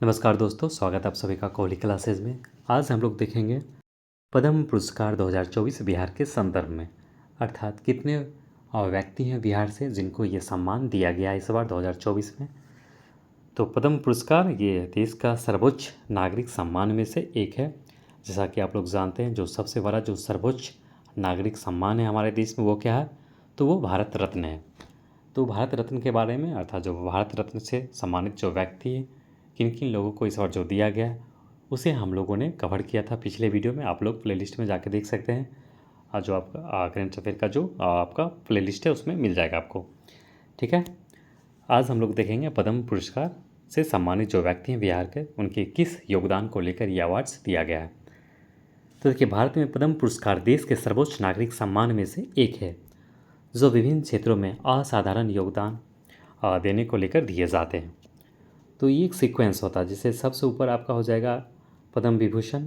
नमस्कार दोस्तों, स्वागत है आप सभी का कोहली क्लासेज में। आज हम लोग देखेंगे पद्म पुरस्कार 2024 बिहार के संदर्भ में, अर्थात कितने व्यक्ति हैं बिहार से जिनको ये सम्मान दिया गया इस बार 2024 में। तो पद्म पुरस्कार ये देश का सर्वोच्च नागरिक सम्मान में से एक है। जैसा कि आप लोग जानते हैं, जो सबसे बड़ा जो सर्वोच्च नागरिक सम्मान है हमारे देश में वो क्या है, तो वो भारत रत्न है। तो भारत रत्न के बारे में, अर्थात जो भारत रत्न से सम्मानित जो व्यक्ति है, किन किन लोगों को इस बार जो दिया गया है, उसे हम लोगों ने कवर किया था पिछले वीडियो में। आप लोग प्लेलिस्ट में जाके देख सकते हैं। जो आपका करंट अफेयर का जो आपका प्लेलिस्ट है उसमें मिल जाएगा आपको। ठीक है, आज हम लोग देखेंगे पद्म पुरस्कार से सम्मानित जो व्यक्ति हैं बिहार के, उनके किस योगदान को लेकर ये अवार्ड्स दिया गया है। तो देखिए, भारत में पद्म पुरस्कार देश के सर्वोच्च नागरिक सम्मान में से एक है, जो विभिन्न क्षेत्रों में असाधारण योगदान देने को लेकर दिए जाते हैं। तो ये एक सीक्वेंस होता है, जिससे सबसे ऊपर आपका हो जाएगा पद्म विभूषण,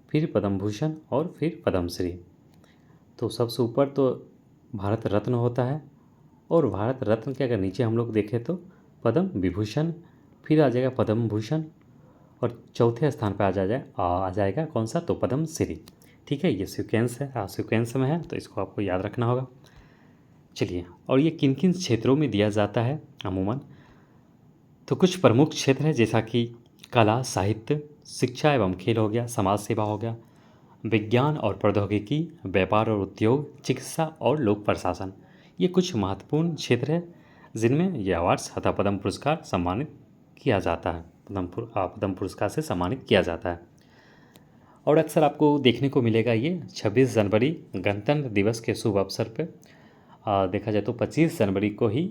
फिर पद्म भूषण और फिर पद्मश्री। तो सबसे ऊपर तो भारत रत्न होता है, और भारत रत्न के अगर नीचे हम लोग देखें तो पद्म विभूषण, फिर आ जाएगा पद्म भूषण, और चौथे स्थान पर आ जाएगा कौन सा, तो पद्मश्री। ठीक है, ये सीक्वेंस है, सीक्वेंस में है, तो इसको आपको याद रखना होगा। चलिए, और ये किन किन क्षेत्रों में दिया जाता है अमूमन, तो कुछ प्रमुख क्षेत्र है जैसा कि कला, साहित्य, शिक्षा एवं खेल हो गया, समाज सेवा हो गया, विज्ञान और प्रौद्योगिकी, व्यापार और उद्योग, चिकित्सा और लोक प्रशासन। ये कुछ महत्वपूर्ण क्षेत्र है जिनमें ये अवार्ड्स अथवा पद्म पुरस्कार सम्मानित किया जाता है, पद्म पुरस्कार से सम्मानित किया जाता है। और अक्सर आपको देखने को मिलेगा ये 26 जनवरी गणतंत्र दिवस के शुभ अवसर पर, देखा जाए तो 25 जनवरी को ही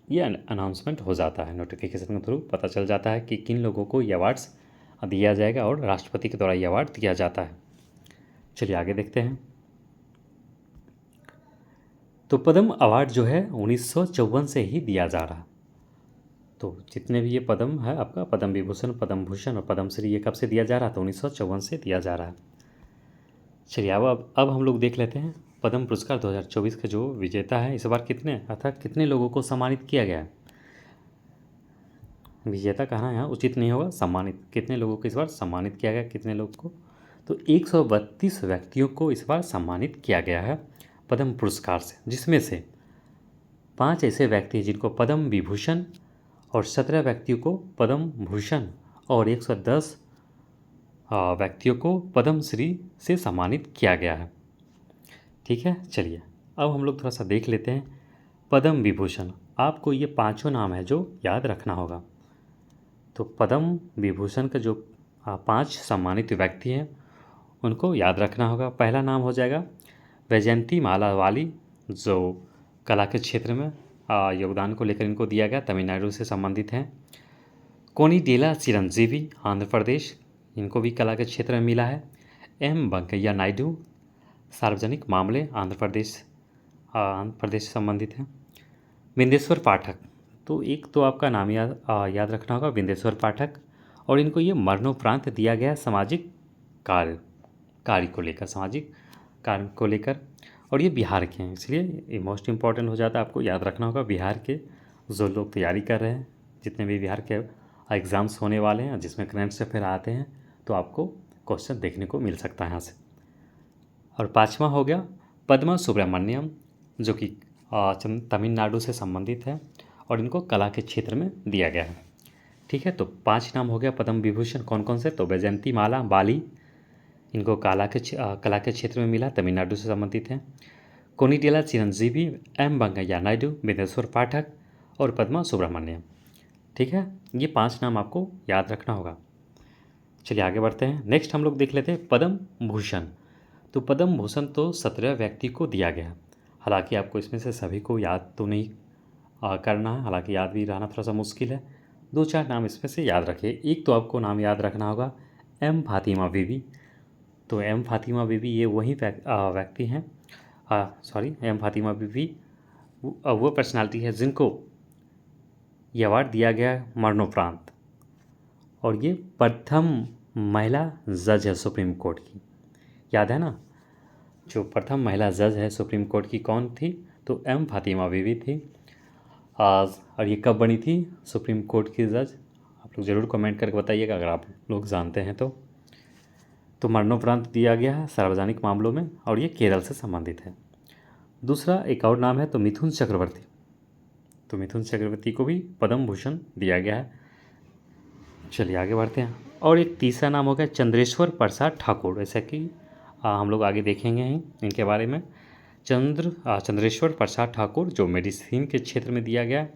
ये अनाउंसमेंट हो जाता है, नोटिफिकेशन के थ्रू पता चल जाता है कि किन लोगों को ये अवार्ड्स दिया जाएगा, और राष्ट्रपति के द्वारा ये अवार्ड दिया जाता है। चलिए आगे देखते हैं। तो पद्म अवार्ड जो है 1954 से ही दिया जा रहा। तो जितने भी ये पद्म है आपका, पद्म विभूषण, पद्म भूषण और पद्मश्री, ये कब से दिया जा रहा, तो 1954 से दिया जा रहा है। चलिए अब हम लोग देख लेते हैं पद्म पुरस्कार 2024 के जो विजेता है इस बार कितने, अर्थात कितने लोगों को सम्मानित किया गया है। विजेता कहना यहाँ उचित नहीं होगा, सम्मानित कितने लोगों को इस बार सम्मानित किया गया, कितने लोगों को, तो 132 व्यक्तियों को इस बार सम्मानित किया गया है पद्म पुरस्कार से, जिसमें से 5 ऐसे व्यक्ति हैं जिनको पद्म विभूषण, और 17 व्यक्तियों को पद्म भूषण, और 110 व्यक्तियों को पद्मश्री से सम्मानित किया गया है। ठीक है, चलिए अब हम लोग थोड़ा सा देख लेते हैं पद्म विभूषण। आपको ये पांचों नाम है जो याद रखना होगा। तो पद्म विभूषण का जो 5 सम्मानित व्यक्ति हैं उनको याद रखना होगा। पहला नाम हो जाएगा वैजयंती माला वाली, जो कला के क्षेत्र में योगदान को लेकर इनको दिया गया, तमिलनाडु से संबंधित हैं। कोनिडेला चिरंजीवी, आंध्र प्रदेश, इनको भी कला के क्षेत्र में मिला है। एम वेंकैया नायडू, सार्वजनिक मामले, आंध्र प्रदेश से संबंधित हैं। विंदेश्वर पाठक, तो एक तो आपका नाम याद रखना होगा, विंदेश्वर पाठक, और इनको ये मरणोपरांत दिया गया सामाजिक कार्य को लेकर, सामाजिक कार्य को लेकर, और ये बिहार के हैं, इसलिए ये मोस्ट इम्पॉर्टेंट हो जाता है, आपको याद रखना होगा। बिहार के जो लोग तैयारी कर रहे हैं, जितने भी बिहार के एग्ज़ाम्स होने वाले हैं जिसमें करंट अफेयर आते हैं, तो आपको क्वेश्चन देखने को मिल सकता है यहाँ से। और पाँचवा हो गया पद्मा सुब्रमण्यम, जो कि तमिलनाडु से संबंधित है, और इनको कला के क्षेत्र में दिया गया है। ठीक है, तो 5 नाम हो गया पद्म विभूषण। कौन कौन से, तो वैजयंती माला बाली, इनको कला के क्षेत्र में मिला, तमिलनाडु से संबंधित हैं। कोनिडेला चिरंजीवी, एम वेंकैया नायडू, विंदेश्वर पाठक और पद्मा सुब्रमण्यम। ठीक है, ये 5 नाम आपको याद रखना होगा। चलिए आगे बढ़ते हैं। नेक्स्ट हम लोग देख लेते हैं पद्म भूषण। तो पद्म भूषण तो 17 व्यक्ति को दिया गया है। हालांकि आपको इसमें से सभी को याद तो नहीं करना है, हालांकि याद भी रहना थोड़ा सा मुश्किल है। 2-4 नाम इसमें से याद रखिए। एक तो आपको नाम याद रखना होगा एम फातिमा बीवी। तो एम फातिमा बीवी ये वही व्यक्ति हैं, एम फातिमा बीवी वो पर्सनालिटी है जिनको ये अवार्ड दिया गया मरणोपरांत, और ये प्रथम महिला जज है सुप्रीम कोर्ट की। याद है ना, जो प्रथम महिला जज है सुप्रीम कोर्ट की कौन थी, तो एम फातिमा बीवी थी। और ये कब बनी थी सुप्रीम कोर्ट की जज, आप आप लोग ज़रूर कमेंट करके बताइएगा अगर आप लोग जानते हैं तो मरणोपरांत दिया गया है सार्वजनिक मामलों में, और ये केरल से संबंधित है। दूसरा एक और नाम है तो मिथुन चक्रवर्ती, तो मिथुन चक्रवर्ती को भी पद्म भूषण दिया गया है। चलिए आगे बढ़ते हैं। और एक तीसरा नाम हो गया चंद्रेश्वर प्रसाद ठाकुर, ऐसा कि हम लोग आगे देखेंगे ही इनके बारे में। चंद्रेश्वर प्रसाद ठाकुर जो मेडिसिन के क्षेत्र में दिया गया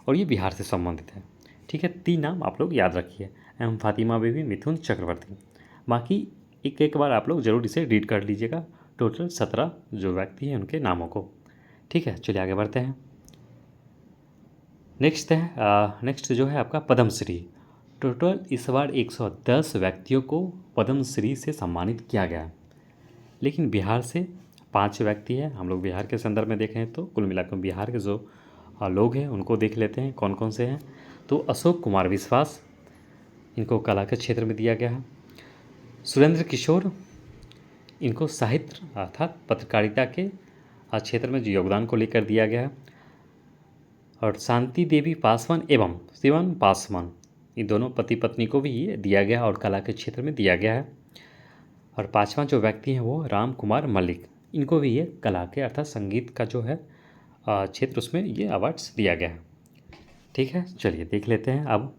और ये बिहार से संबंधित है। ठीक है, 3 नाम आप लोग याद रखिए, एम फातिमा बीबी, मिथुन चक्रवर्ती। बाकी एक एक बार आप लोग ज़रूर इसे रीड कर लीजिएगा, टोटल 17 जो व्यक्ति हैं उनके नामों को। ठीक है, चलिए आगे बढ़ते हैं। नेक्स्ट जो है आपका पद्मश्री। टोटल इस बार 110 व्यक्तियों को पद्मश्री से सम्मानित किया गया है, लेकिन बिहार से 5 व्यक्ति हैं। हम लोग बिहार के संदर्भ में देखें तो कुल मिलाकर बिहार के जो लोग हैं उनको देख लेते हैं कौन कौन से हैं। तो अशोक कुमार विश्वास, इनको कला के क्षेत्र में दिया गया है। सुरेंद्र किशोर, इनको साहित्य अर्थात पत्रकारिता के क्षेत्र में जो योगदान को लेकर दिया गया है। और शांति देवी पासवान एवं शिवन पासवान, इन दोनों पति पत्नी को भी ये दिया गया और कला के क्षेत्र में दिया गया है। और 5वां जो व्यक्ति हैं वो राम कुमार मलिक, इनको भी ये कला के अर्थात संगीत का जो है क्षेत्र उसमें ये अवार्ड्स दिया गया है। ठीक है, चलिए देख लेते हैं। अब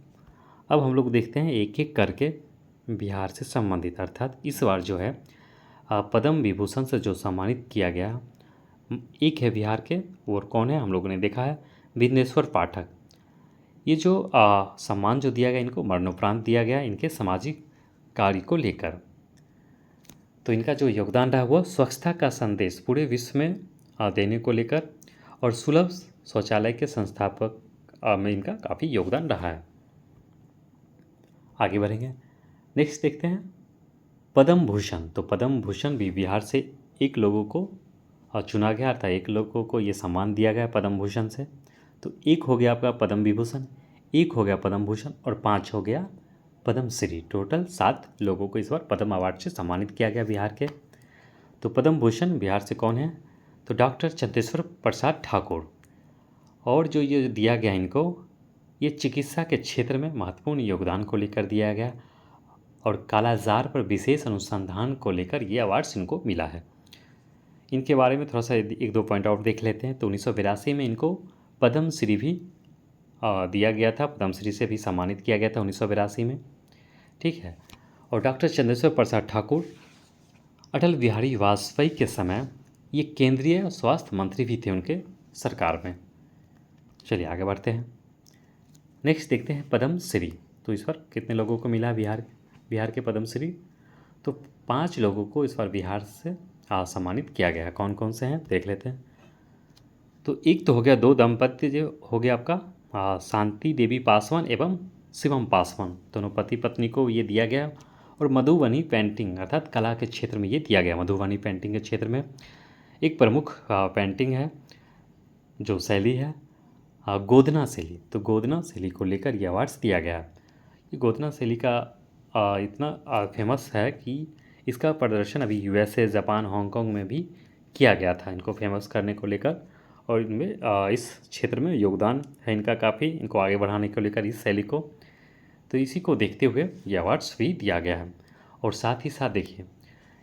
हम लोग देखते हैं एक एक करके बिहार से संबंधित, अर्थात इस बार जो है पद्म विभूषण से जो सम्मानित किया गया एक है बिहार के, और कौन है हम लोगों ने देखा है विघ्नेश्वर पाठक। ये जो सम्मान जो दिया गया इनको मरणोपरांत दिया गया इनके सामाजिक कार्य को लेकर। तो इनका जो योगदान रहा वो स्वच्छता का संदेश पूरे विश्व में देने को लेकर, और सुलभ शौचालय के संस्थापक में इनका काफ़ी योगदान रहा है। आगे बढ़ेंगे, नेक्स्ट देखते हैं पद्म भूषण। तो पद्म भूषण भी बिहार से एक लोगों को चुना गया, अर्थात एक लोगों को ये सम्मान दिया गया पद्म भूषण से। तो एक हो गया आपका पद्म विभूषण, एक हो गया पद्म भूषण और 5 हो गया पद्मश्री। टोटल 7 लोगों को इस बार पद्म अवार्ड से सम्मानित किया गया बिहार के। तो पद्म भूषण बिहार से कौन है तो डॉक्टर चंद्रेश्वर प्रसाद ठाकुर। और जो ये दिया गया इनको, ये चिकित्सा के क्षेत्र में महत्वपूर्ण योगदान को लेकर दिया गया और कालाजार पर विशेष अनुसंधान को लेकर ये अवार्ड्स इनको मिला है। इनके बारे में थोड़ा सा 1-2 पॉइंट और देख लेते हैं। तो 1982 में इनको पद्मश्री भी दिया गया था, पद्मश्री से भी सम्मानित किया गया था 1982 में। ठीक है, और डॉक्टर चंद्रेश्वर प्रसाद ठाकुर अटल बिहारी वाजपेयी के समय ये केंद्रीय स्वास्थ्य मंत्री भी थे उनके सरकार में। चलिए आगे बढ़ते हैं, नेक्स्ट देखते हैं पद्मश्री। तो इस बार कितने लोगों को मिला बिहार के पद्मश्री? तो 5 लोगों को इस बार बिहार से सम्मानित किया गया है। कौन कौन से हैं देख लेते हैं। तो एक तो हो गया 2 दंपत्ति जो हो गया आपका शांति देवी पासवान एवं शिवम पासवान, दोनों पति पत्नी को ये दिया गया। और मधुबनी पेंटिंग अर्थात कला के क्षेत्र में ये दिया गया। मधुबनी पेंटिंग के क्षेत्र में एक प्रमुख पेंटिंग है जो शैली है गोदना शैली। तो गोदना शैली को लेकर ये अवार्ड्स दिया गया। ये गोदना शैली का इतना फेमस है कि इसका प्रदर्शन अभी USA, जापान, हांगकांग में भी किया गया था इनको फेमस करने को लेकर। और इनमें इस क्षेत्र में योगदान है इनका काफ़ी, इनको आगे बढ़ाने को लेकर इस शैली को। तो इसी को देखते हुए ये अवार्ड्स भी दिया गया है। और साथ ही साथ देखिए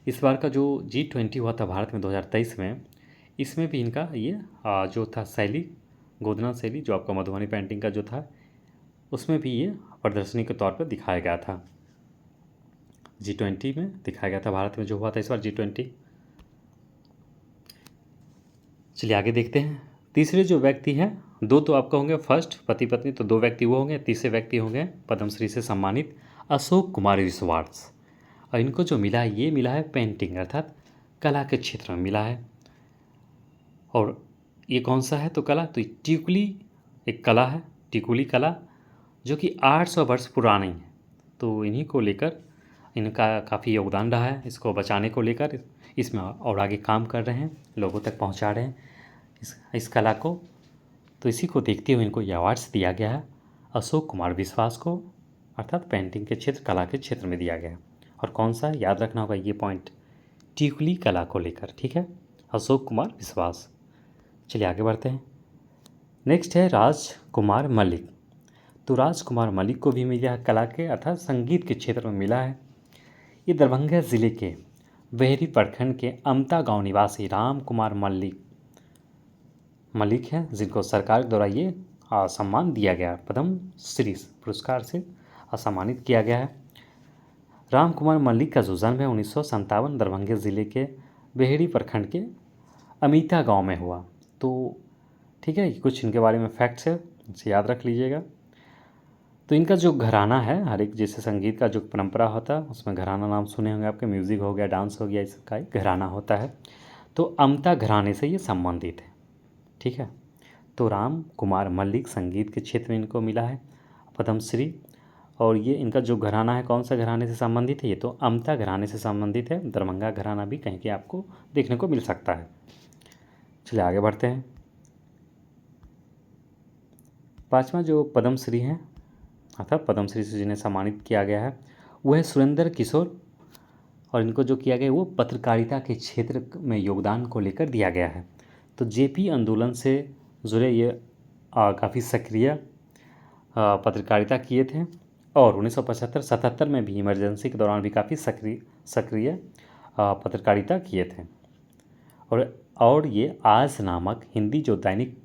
इस बार का जो G20 हुआ था भारत में 2023 में, इसमें भी इनका ये जो था शैली गोदना शैली जो आपका मधुबनी पेंटिंग का जो था उसमें भी ये प्रदर्शनी के तौर पर दिखाया गया था। G20 में दिखाया गया था भारत में जो हुआ था इस बार G20। चलिए आगे देखते हैं। तीसरे जो व्यक्ति हैं 2 तो आपका होंगे फर्स्ट पति पत्नी, तो 2 व्यक्ति वो होंगे। तीसरे व्यक्ति होंगे पद्मश्री से सम्मानित अशोक कुमार विश्वास। और इनको जो मिला है ये मिला है पेंटिंग अर्थात कला के क्षेत्र में मिला है। और ये कौन सा है तो कला, तो टिकुली एक कला है, टिकुली कला जो कि 800 वर्ष पुरानी है। तो इन्हीं को लेकर इनका काफ़ी योगदान रहा है, इसको बचाने को लेकर इसमें और आगे काम कर रहे हैं, लोगों तक पहुंचा रहे हैं इस कला को। तो इसी को देखते हुए इनको ये अवार्ड्स दिया गया है। अशोक कुमार विश्वास को अर्थात पेंटिंग के क्षेत्र कला के क्षेत्र में दिया गया। और कौन सा याद रखना होगा ये पॉइंट, टिकुली कला को लेकर। ठीक है, अशोक कुमार विश्वास। चलिए आगे बढ़ते हैं। नेक्स्ट है राज कुमार मलिक। तो राजकुमार मलिक को भी मिला है कला के अर्थात संगीत के क्षेत्र में मिला है। ये दरभंगा ज़िले के बेहरी प्रखंड के अमता गांव निवासी राम कुमार मलिक हैं, जिनको सरकार द्वारा ये सम्मान दिया गया, पद्म श्री पुरस्कार से सम्मानित किया गया है। राम कुमार मलिक का जो जन्म है 1957 दरभंगा ज़िले के बेहरी प्रखंड के अमिता गांव में हुआ। तो ठीक है, कुछ इनके बारे में फैक्ट्स है, इसे याद रख लीजिएगा। तो इनका जो घराना है, हर एक जैसे संगीत का जो परंपरा होता है उसमें घराना नाम सुने होंगे आपके, म्यूज़िक हो गया, डांस हो गया, इसका एक घराना होता है। तो अमता घराने से ये संबंधित है। ठीक है, तो राम कुमार मलिक संगीत के क्षेत्र में इनको मिला है पद्मश्री। और ये इनका जो घराना है कौन सा घराने से संबंधित है, ये तो अमता घराने से संबंधित है। दरभंगा घराना भी कहीं के आपको देखने को मिल सकता है। चलिए आगे बढ़ते हैं। पांचवा जो पद्मश्री है अर्थात पद्मश्री से जिन्हें सम्मानित किया गया है वो है सुरेंद्र किशोर। और इनको जो किया गया वो पत्रकारिता के क्षेत्र में योगदान को लेकर दिया गया है। तो जेपी आंदोलन से जुड़े ये काफ़ी सक्रिय पत्रकारिता किए थे और 1975-77 में भी इमरजेंसी के दौरान भी काफ़ी सक्रिय पत्रकारिता किए थे। और ये आज नामक हिंदी जो दैनिक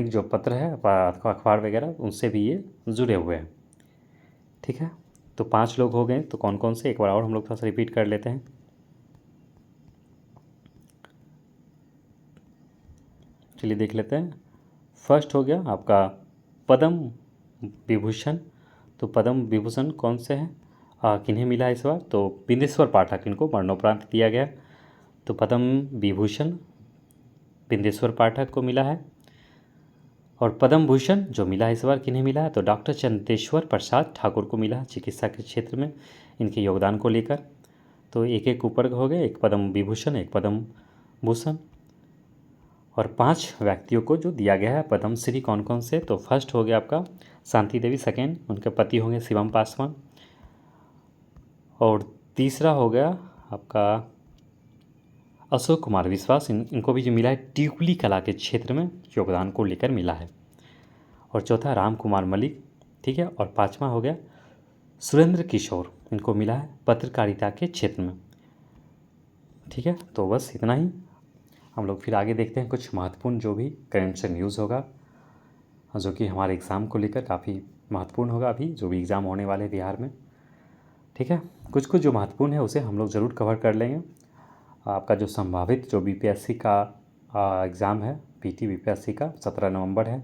जो पत्र है अखबार वगैरह उनसे भी ये जुड़े हुए हैं। ठीक है, तो 5 लोग हो गए। तो कौन कौन से, एक बार और हम लोग थोड़ा सा रिपीट कर लेते हैं। चलिए देख लेते हैं। फर्स्ट हो गया आपका पद्म विभूषण। तो पद्म विभूषण कौन से हैं, किन्हें मिला इस बार, तो बिंदेश्वर पाठक, इनको मरणोपरांत दिया गया। तो पद्म विभूषण बिंदेश्वर पाठक को मिला है। और पद्म भूषण जो मिला इस बार किन्हें मिला है, तो डॉक्टर चंदेश्वर प्रसाद ठाकुर को मिला चिकित्सा के क्षेत्र में इनके योगदान को लेकर। तो एक एक ऊपर हो गए, एक पद्म विभूषण, एक पद्म भूषण। और 5 व्यक्तियों को जो दिया गया है पद्मश्री कौन कौन से, तो फर्स्ट हो गया आपका शांति देवी, सेकेंड उनके पति होंगे शिवम पासवान। और तीसरा हो गया आपका अशोक कुमार विश्वास, इनको भी जो मिला है टिकुली कला के क्षेत्र में योगदान को लेकर मिला है। और चौथा राम कुमार मलिक। ठीक है, और 5वां हो गया सुरेंद्र किशोर, इनको मिला है पत्रकारिता के क्षेत्र में। ठीक है, तो बस इतना ही। हम लोग फिर आगे देखते हैं कुछ महत्वपूर्ण जो भी करंट से न्यूज़ होगा, जो कि हमारे एग्ज़ाम को लेकर काफ़ी महत्वपूर्ण होगा, अभी जो भी एग्ज़ाम होने वाले बिहार में। ठीक है, कुछ जो महत्वपूर्ण है उसे हम लोग ज़रूर कवर कर लेंगे। आपका जो संभावित जो बीपीएससी का एग्ज़ाम है, पीटी बीपीएससी का 17 नवंबर है,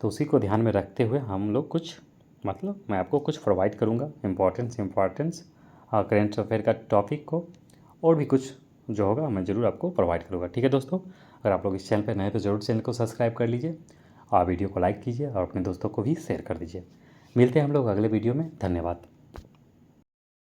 तो उसी को ध्यान में रखते हुए हम लोग कुछ मैं आपको कुछ प्रोवाइड करूँगा इम्पोर्टेंस करेंट अफेयर का टॉपिक को, और भी कुछ जो होगा मैं ज़रूर आपको प्रोवाइड करूँगा। ठीक है दोस्तों, अगर आप लोग इस चैनल पर नए तो ज़रूर चैनल को सब्सक्राइब कर लीजिए और वीडियो को लाइक कीजिए और अपने दोस्तों को भी शेयर कर दीजिए। मिलते हैं हम लोग अगले वीडियो में। धन्यवाद।